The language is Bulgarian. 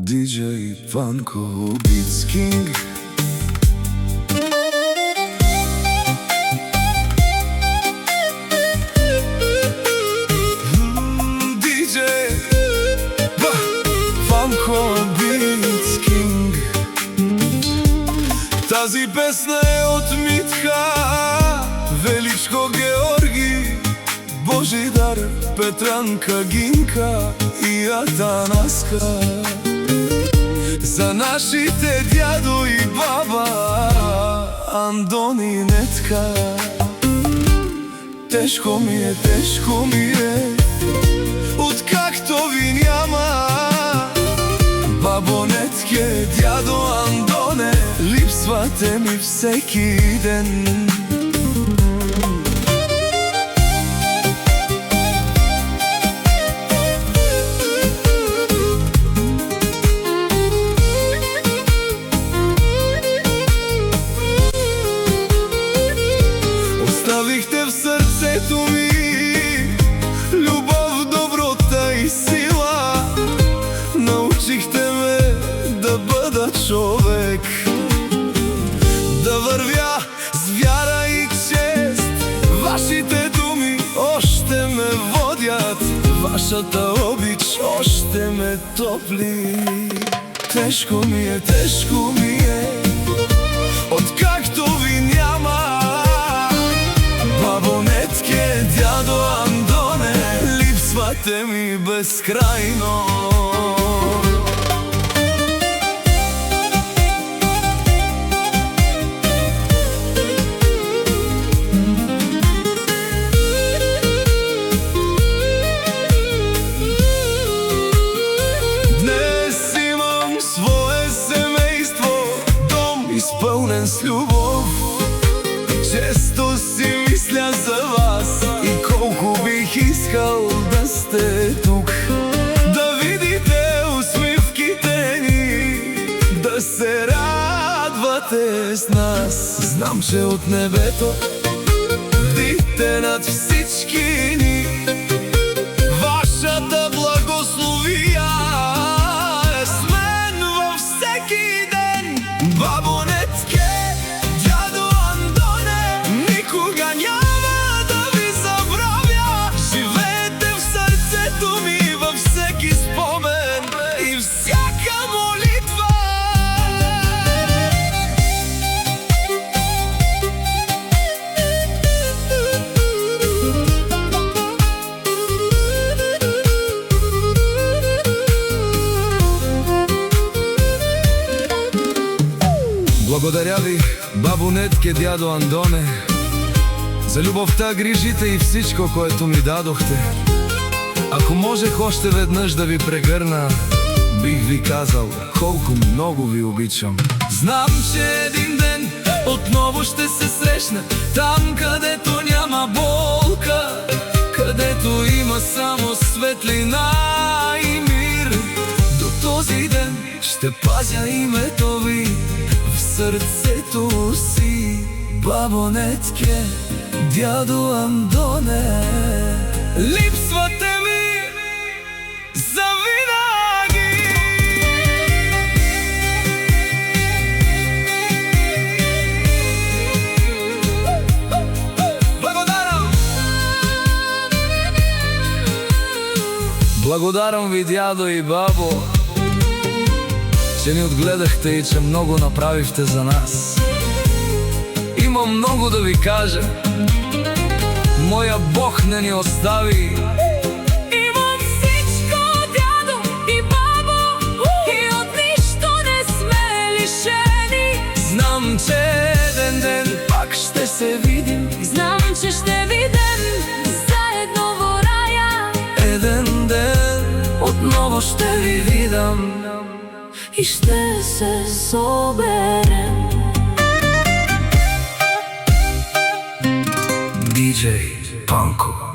DJ Panko Beats King. DJ Panko Beats King. Тази песна е от Митха, Величко Георги, Божидар, Петранка, Гинка и Атанаска. За нашите дядо и баба Андон и Нетка. Тежко ми е, откакто ви няма. Бабо Нетке, дядо Андоне, липсвате ми всеки ден. Оставихте в сърцето ми любов, доброта и сила. Научихте ме да бъда човек, да вървя с вяра и чест. Вашите думи още ме водят, вашата обич още ме топли. Тежко ми е, откакто ви няма. Бабо Нетке, дядо Андоне, липсвате ми безкрайно. Днес имам свое семейство, дом изпълнен с любов. Често си мисля за вас и колко бих искал да сте тук, да видите усмивките ни, да се радвате с нас. Знам, че от небето бдите над всички ни. Вашата благословия е с мен във всеки ден. Бабо Нетке, дядо Андоне, никога няма да ви забравя. Живеете в сърцето ми във всеки спомен и всяка молитва. Благодаря ви, бабо Нетке, дядо Андоне, за любовта, грижите и всичко, което ми дадохте. Ако можех още веднъж да ви прегърна, бих ви казал колко много ви обичам. Знам, че един ден отново ще се срещнем, там където няма болка, където има само светлина и мир. До този ден ще пазя името ви в сърцето си. Бабо Нетке, дядо Андоне, липсвате ми завинаги. Благодарам ви, дядо и бабо, че ни отгледахте и че много направихте за нас. Имам много да ви кажа, моя Бог не ни остави. Имам всичко, дядо и бабо, и от нищо не сме лишени. Знам, че един ден пак ще се видим. Знам, че ще видим заедно в рая. Един ден отново ще ви видам И ще се соберем. DJ Panko.